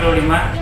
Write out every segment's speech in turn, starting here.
65.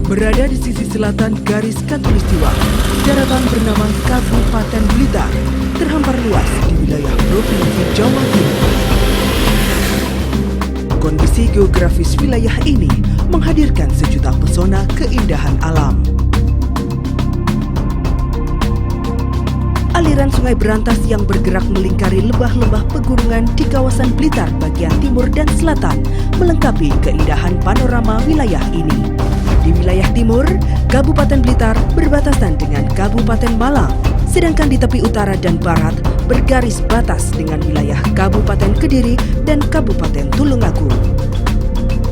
Berada di sisi selatan garis khatulistiwa, daratan bernama Kabupaten Blitar terhampar luas di wilayah Provinsi Jawa Timur. Kondisi geografis wilayah ini menghadirkan sejuta pesona keindahan alam. Aliran sungai berantas yang bergerak melingkari lembah-lembah pegunungan di kawasan Blitar bagian timur dan selatan melengkapi keindahan panorama wilayah ini. Di wilayah timur, Kabupaten Blitar berbatasan dengan Kabupaten Malang, sedangkan di tepi utara dan barat bergaris batas dengan wilayah Kabupaten Kediri dan Kabupaten Tulungagung.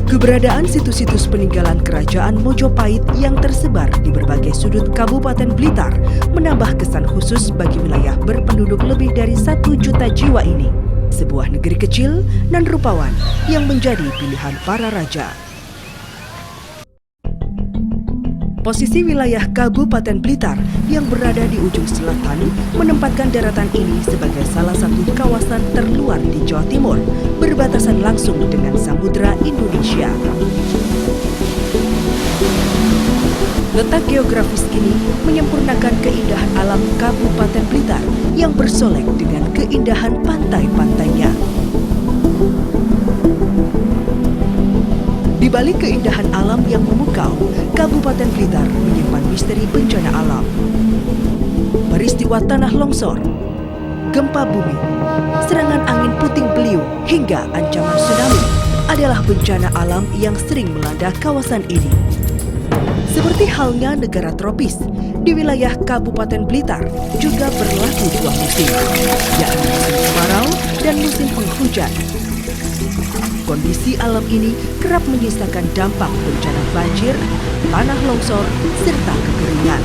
Keberadaan situs-situs peninggalan kerajaan Mojopahit yang tersebar di berbagai sudut Kabupaten Blitar menambah kesan khusus bagi wilayah berpenduduk lebih dari 1 juta jiwa ini. Sebuah negeri kecil dan rupawan yang menjadi pilihan para raja. Posisi wilayah Kabupaten Blitar yang berada di ujung selatan menempatkan daratan ini sebagai salah satu kawasan terluar di Jawa Timur, berbatasan langsung dengan Samudra Indonesia. Letak geografis ini menyempurnakan keindahan alam Kabupaten Blitar yang bersolek dengan keindahan pantai-pantainya. Di balik keindahan alam yang memukau, Kabupaten Blitar menyimpan misteri bencana alam. Peristiwa tanah longsor, gempa bumi, serangan angin puting beliung, hingga ancaman tsunami adalah bencana alam yang sering melanda kawasan ini. Seperti halnya negara tropis, di wilayah Kabupaten Blitar juga berlaku 2 musim, yakni musim kemarau dan musim penghujan. Kondisi alam ini kerap menyisakan dampak bencana banjir, tanah longsor, serta kekeringan.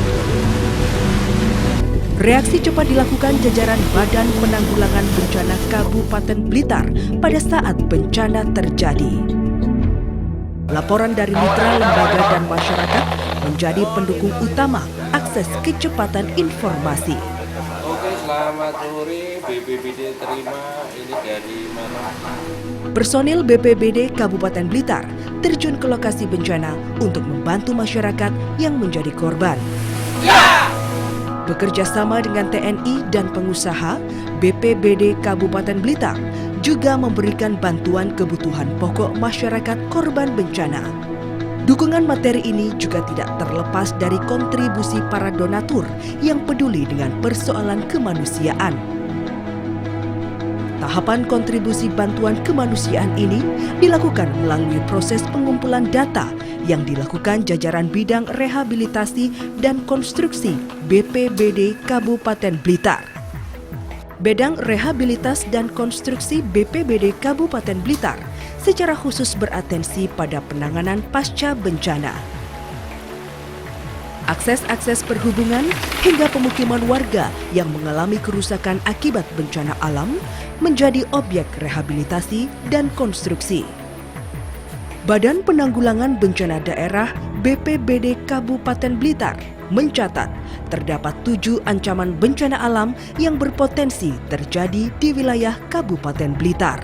Reaksi cepat dilakukan jajaran Badan Penanggulangan Bencana Kabupaten Blitar pada saat bencana terjadi. Laporan dari mitra, lembaga, dan masyarakat menjadi pendukung utama akses kecepatan informasi. Selamat sore, BPBD terima ini dari mana? Personil BPBD Kabupaten Blitar terjun ke lokasi bencana untuk membantu masyarakat yang menjadi korban. Ya! Bekerja sama dengan TNI dan pengusaha, BPBD Kabupaten Blitar juga memberikan bantuan kebutuhan pokok masyarakat korban bencana. Dukungan materi ini juga tidak terlepas dari kontribusi para donatur yang peduli dengan persoalan kemanusiaan. Tahapan kontribusi bantuan kemanusiaan ini dilakukan melalui proses pengumpulan data yang dilakukan jajaran bidang rehabilitasi dan konstruksi BPBD Kabupaten Blitar. Bidang Rehabilitas dan Konstruksi BPBD Kabupaten Blitar secara khusus beratensi pada penanganan pasca bencana. Akses-akses perhubungan hingga pemukiman warga yang mengalami kerusakan akibat bencana alam menjadi objek rehabilitasi dan konstruksi. Badan Penanggulangan Bencana Daerah BPBD Kabupaten Blitar mencatat terdapat 7 ancaman bencana alam yang berpotensi terjadi di wilayah Kabupaten Blitar.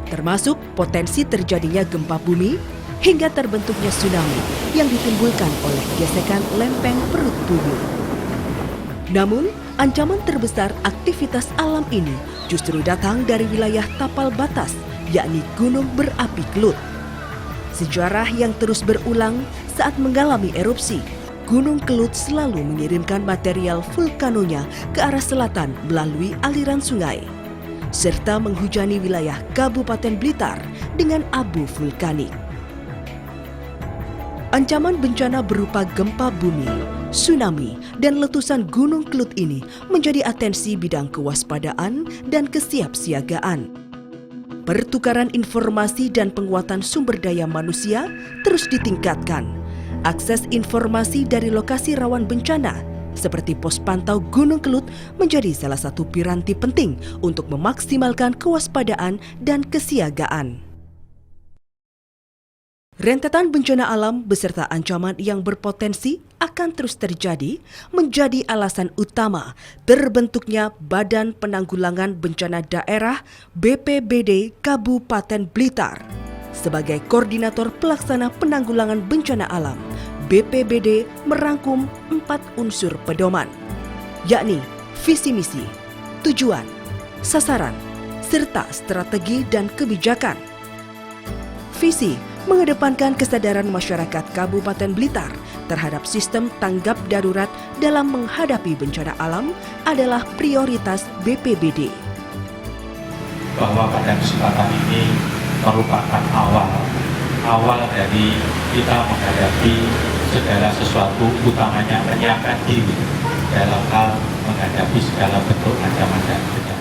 termasuk potensi terjadinya gempa bumi hingga terbentuknya tsunami yang ditimbulkan oleh gesekan lempeng perut bumi. Namun, ancaman terbesar aktivitas alam ini justru datang dari wilayah tapal batas, yakni gunung berapi Kelut. Sejarah yang terus berulang saat mengalami erupsi, Gunung Kelut selalu mengirimkan material vulkanonya ke arah selatan melalui aliran sungai, serta menghujani wilayah Kabupaten Blitar dengan abu vulkanik. Ancaman bencana berupa gempa bumi, tsunami, dan letusan Gunung Kelut ini menjadi atensi bidang kewaspadaan dan kesiapsiagaan. Pertukaran informasi dan penguatan sumber daya manusia terus ditingkatkan. Akses informasi dari lokasi rawan bencana seperti pos pantau Gunung Kelut menjadi salah satu piranti penting untuk memaksimalkan kewaspadaan dan kesiagaan. Rentetan bencana alam beserta ancaman yang berpotensi akan terus terjadi menjadi alasan utama terbentuknya Badan Penanggulangan Bencana Daerah BPBD Kabupaten Blitar. Sebagai koordinator pelaksana penanggulangan bencana alam, BPBD merangkum 4 unsur pedoman, yakni visi misi, tujuan, sasaran, serta strategi dan kebijakan. Visi mengedepankan kesadaran masyarakat Kabupaten Blitar terhadap sistem tanggap darurat dalam menghadapi bencana alam adalah prioritas BPBD. Bahwa pada kesempatan ini merupakan awal dari kita menghadapi segala sesuatu, utamanya menyiapkan diri dalam hal menghadapi segala bentuk ancaman dan bencana.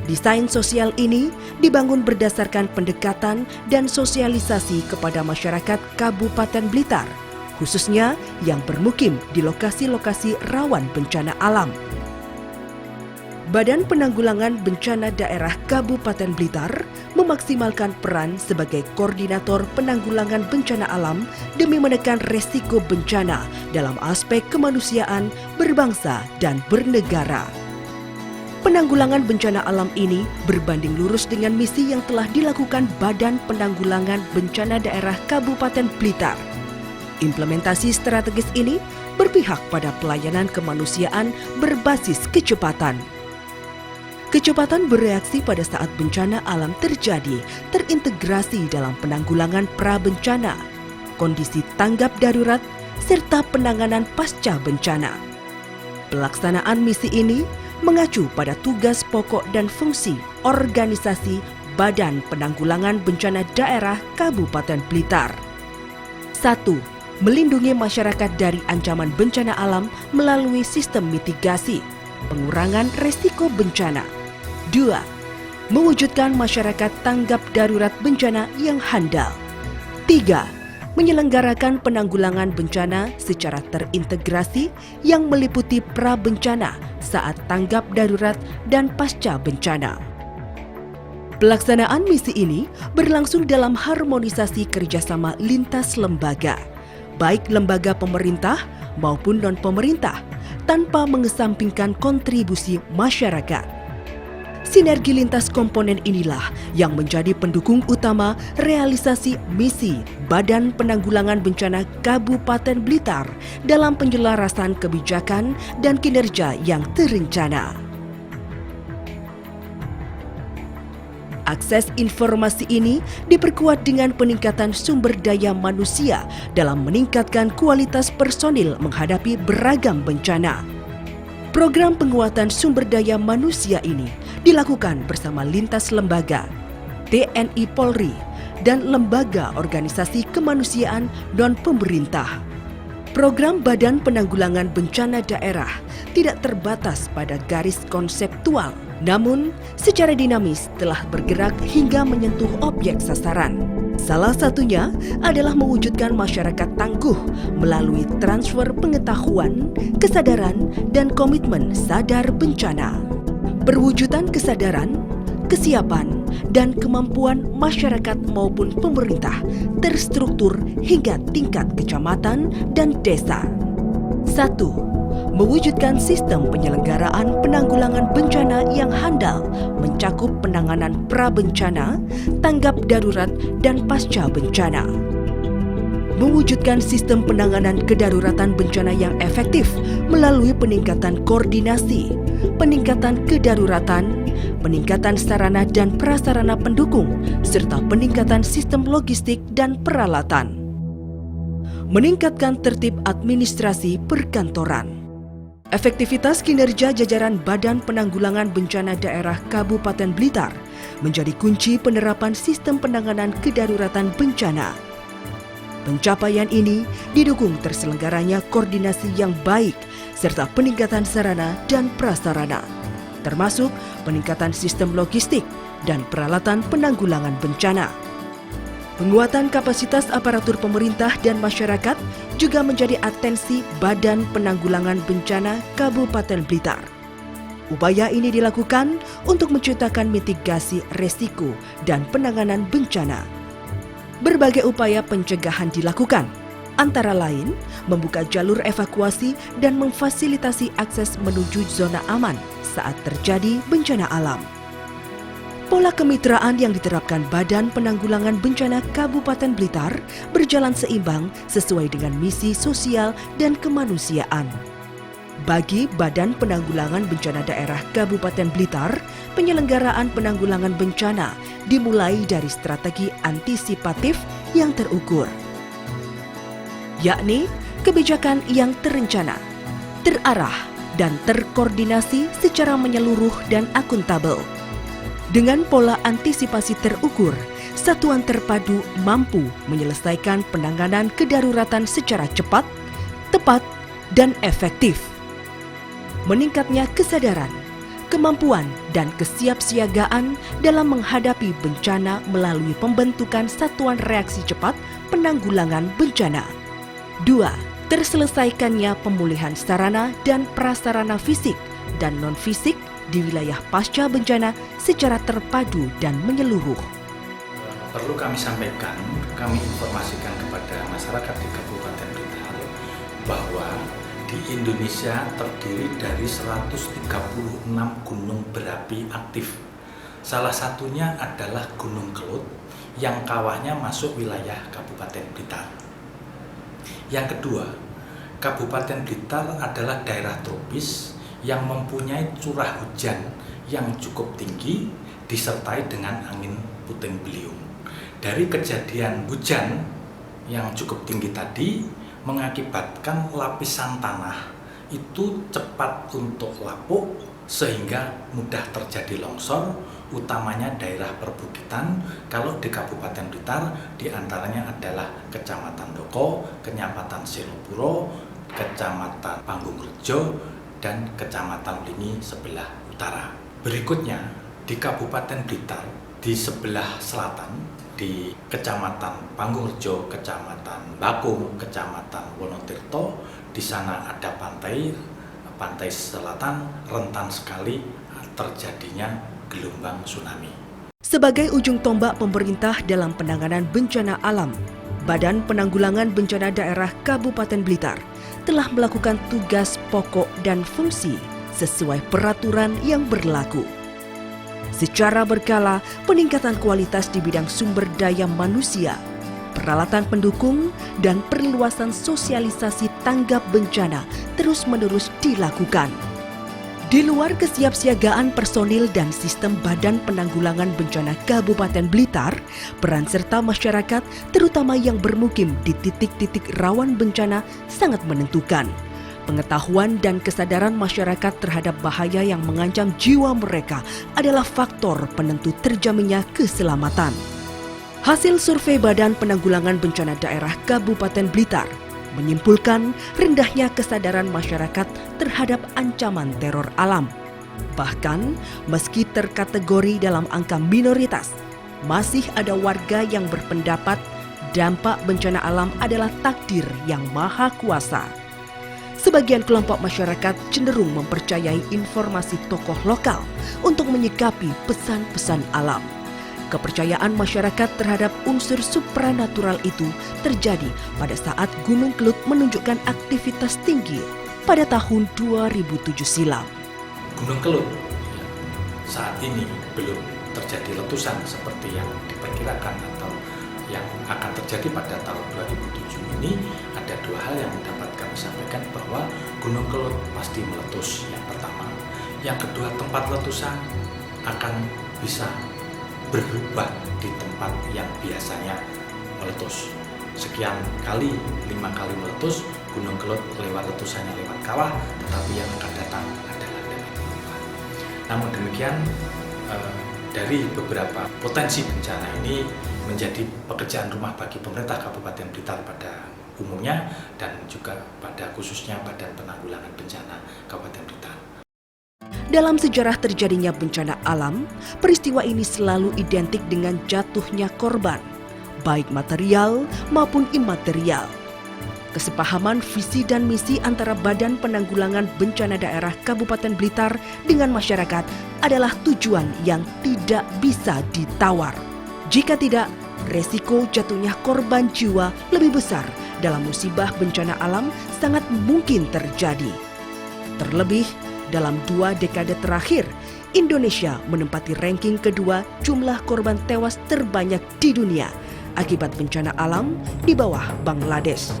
Desain sosial ini dibangun berdasarkan pendekatan dan sosialisasi kepada masyarakat Kabupaten Blitar, khususnya yang bermukim di lokasi-lokasi rawan bencana alam. Badan Penanggulangan Bencana Daerah Kabupaten Blitar memaksimalkan peran sebagai koordinator penanggulangan bencana alam demi menekan resiko bencana dalam aspek kemanusiaan, berbangsa, dan bernegara. Penanggulangan bencana alam ini berbanding lurus dengan misi yang telah dilakukan Badan Penanggulangan Bencana Daerah Kabupaten Blitar. Implementasi strategis ini berpihak pada pelayanan kemanusiaan berbasis kecepatan. Kecepatan bereaksi pada saat bencana alam terjadi terintegrasi dalam penanggulangan pra-bencana, kondisi tanggap darurat, serta penanganan pasca bencana. Pelaksanaan misi ini mengacu pada tugas pokok dan fungsi organisasi Badan Penanggulangan Bencana Daerah Kabupaten Blitar. 1. Melindungi masyarakat dari ancaman bencana alam melalui sistem mitigasi, pengurangan resiko bencana. 2. Mewujudkan masyarakat tanggap darurat bencana yang handal. 3. Menyelenggarakan penanggulangan bencana secara terintegrasi yang meliputi pra-bencana, saat tanggap darurat, dan pasca bencana. Pelaksanaan misi ini berlangsung dalam harmonisasi kerjasama lintas lembaga, baik lembaga pemerintah maupun non-pemerintah, tanpa mengesampingkan kontribusi masyarakat. Sinergi lintas komponen inilah yang menjadi pendukung utama realisasi misi Badan Penanggulangan Bencana Kabupaten Blitar dalam penyelarasan kebijakan dan kinerja yang terencana. Akses informasi ini diperkuat dengan peningkatan sumber daya manusia dalam meningkatkan kualitas personil menghadapi beragam bencana. Program penguatan sumber daya manusia ini dilakukan bersama lintas lembaga, TNI Polri, dan lembaga organisasi kemanusiaan non-pemerintah. Program Badan Penanggulangan Bencana Daerah tidak terbatas pada garis konseptual, namun secara dinamis telah bergerak hingga menyentuh objek sasaran. Salah satunya adalah mewujudkan masyarakat tangguh melalui transfer pengetahuan, kesadaran, dan komitmen sadar bencana. Perwujudan kesadaran, kesiapan, dan kemampuan masyarakat maupun pemerintah terstruktur hingga tingkat kecamatan dan desa. 1. mewujudkan sistem penyelenggaraan penanggulangan bencana yang handal mencakup penanganan pra-bencana, tanggap darurat, dan pasca bencana. Mewujudkan sistem penanganan kedaruratan bencana yang efektif melalui peningkatan koordinasi, peningkatan kedaruratan, peningkatan sarana dan prasarana pendukung, serta peningkatan sistem logistik dan peralatan. Meningkatkan tertib administrasi perkantoran. Efektivitas kinerja jajaran Badan Penanggulangan Bencana Daerah Kabupaten Blitar menjadi kunci penerapan sistem penanganan kedaruratan bencana. Pencapaian ini didukung terselenggaranya koordinasi yang baik serta peningkatan sarana dan prasarana, termasuk peningkatan sistem logistik dan peralatan penanggulangan bencana. Penguatan kapasitas aparatur pemerintah dan masyarakat juga menjadi atensi Badan Penanggulangan Bencana Kabupaten Blitar. Upaya ini dilakukan untuk menciptakan mitigasi resiko dan penanganan bencana. Berbagai upaya pencegahan dilakukan, antara lain membuka jalur evakuasi dan memfasilitasi akses menuju zona aman saat terjadi bencana alam. Pola kemitraan yang diterapkan Badan Penanggulangan Bencana Kabupaten Blitar berjalan seimbang sesuai dengan misi sosial dan kemanusiaan. Bagi Badan Penanggulangan Bencana Daerah Kabupaten Blitar, penyelenggaraan penanggulangan bencana dimulai dari strategi antisipatif yang terukur, yakni kebijakan yang terencana, terarah, dan terkoordinasi secara menyeluruh dan akuntabel. Dengan pola antisipasi terukur, satuan terpadu mampu menyelesaikan penanganan kedaruratan secara cepat, tepat, dan efektif. Meningkatnya kesadaran, kemampuan, dan kesiapsiagaan dalam menghadapi bencana melalui pembentukan Satuan Reaksi Cepat Penanggulangan Bencana. 2. Terselesaikannya pemulihan sarana dan prasarana fisik dan non-fisik di wilayah pasca bencana secara terpadu dan menyeluruh. Perlu kami sampaikan, kami informasikan kepada masyarakat di Kabupaten Blitar bahwa di Indonesia terdiri dari 136 gunung berapi aktif. Salah satunya adalah Gunung Kelut yang kawahnya masuk wilayah Kabupaten Blitar. Yang kedua, Kabupaten Blitar adalah daerah tropis yang mempunyai curah hujan yang cukup tinggi disertai dengan angin puting beliung. Dari kejadian hujan yang cukup tinggi tadi mengakibatkan lapisan tanah itu cepat untuk lapuk sehingga mudah terjadi longsor, utamanya daerah perbukitan. Kalau di Kabupaten Blitar diantaranya adalah Kecamatan Doko, Kecamatan Silopuro, Kecamatan Panggungrejo, dan Kecamatan Lingi sebelah utara. Berikutnya di Kabupaten Blitar di sebelah selatan di Kecamatan Panggungrejo, Kecamatan Bakung, Kecamatan Wonotirto, di sana ada pantai selatan rentan sekali terjadinya gelombang tsunami. Sebagai ujung tombak pemerintah dalam penanganan bencana alam, Badan Penanggulangan Bencana Daerah Kabupaten Blitar telah melakukan tugas pokok dan fungsi sesuai peraturan yang berlaku. Secara berkala, peningkatan kualitas di bidang sumber daya manusia, peralatan pendukung, dan perluasan sosialisasi tanggap bencana terus-menerus dilakukan. Di luar kesiapsiagaan personil dan sistem Badan Penanggulangan Bencana Kabupaten Blitar, peran serta masyarakat, terutama yang bermukim di titik-titik rawan bencana, sangat menentukan. Pengetahuan dan kesadaran masyarakat terhadap bahaya yang mengancam jiwa mereka adalah faktor penentu terjaminnya keselamatan. Hasil survei Badan Penanggulangan Bencana Daerah Kabupaten Blitar menyimpulkan rendahnya kesadaran masyarakat terhadap ancaman teror alam. Bahkan, meski terkategori dalam angka minoritas, masih ada warga yang berpendapat dampak bencana alam adalah takdir yang maha kuasa. Sebagian kelompok masyarakat cenderung mempercayai informasi tokoh lokal untuk menyikapi pesan-pesan alam. Kepercayaan masyarakat terhadap unsur supranatural itu terjadi pada saat Gunung Kelut menunjukkan aktivitas tinggi pada tahun 2007 silam. Gunung Kelut saat ini belum terjadi letusan seperti yang diperkirakan atau yang akan terjadi pada tahun 2007 ini. Ada dua hal yang dapat kami sampaikan, bahwa Gunung Kelut pasti meletus yang pertama. Yang kedua, tempat letusan akan bisa berubah di tempat yang biasanya meletus. Sekian kali, 5 kali meletus, Gunung Kelut lewat letusannya lewat kawah, tetapi yang akan datang adalah lewat lembah. Namun demikian, dari beberapa potensi bencana ini menjadi pekerjaan rumah bagi pemerintah Kabupaten Blitar pada umumnya dan juga pada khususnya Badan Penanggulangan Bencana Kabupaten Blitar. Dalam sejarah terjadinya bencana alam, peristiwa ini selalu identik dengan jatuhnya korban, baik material maupun imaterial. Kesepahaman visi dan misi antara Badan Penanggulangan Bencana Daerah Kabupaten Blitar dengan masyarakat adalah tujuan yang tidak bisa ditawar. Jika tidak, resiko jatuhnya korban jiwa lebih besar dalam musibah bencana alam sangat mungkin terjadi. Terlebih, dalam 2 dekade terakhir, Indonesia menempati ranking kedua jumlah korban tewas terbanyak di dunia akibat bencana alam di bawah Bangladesh.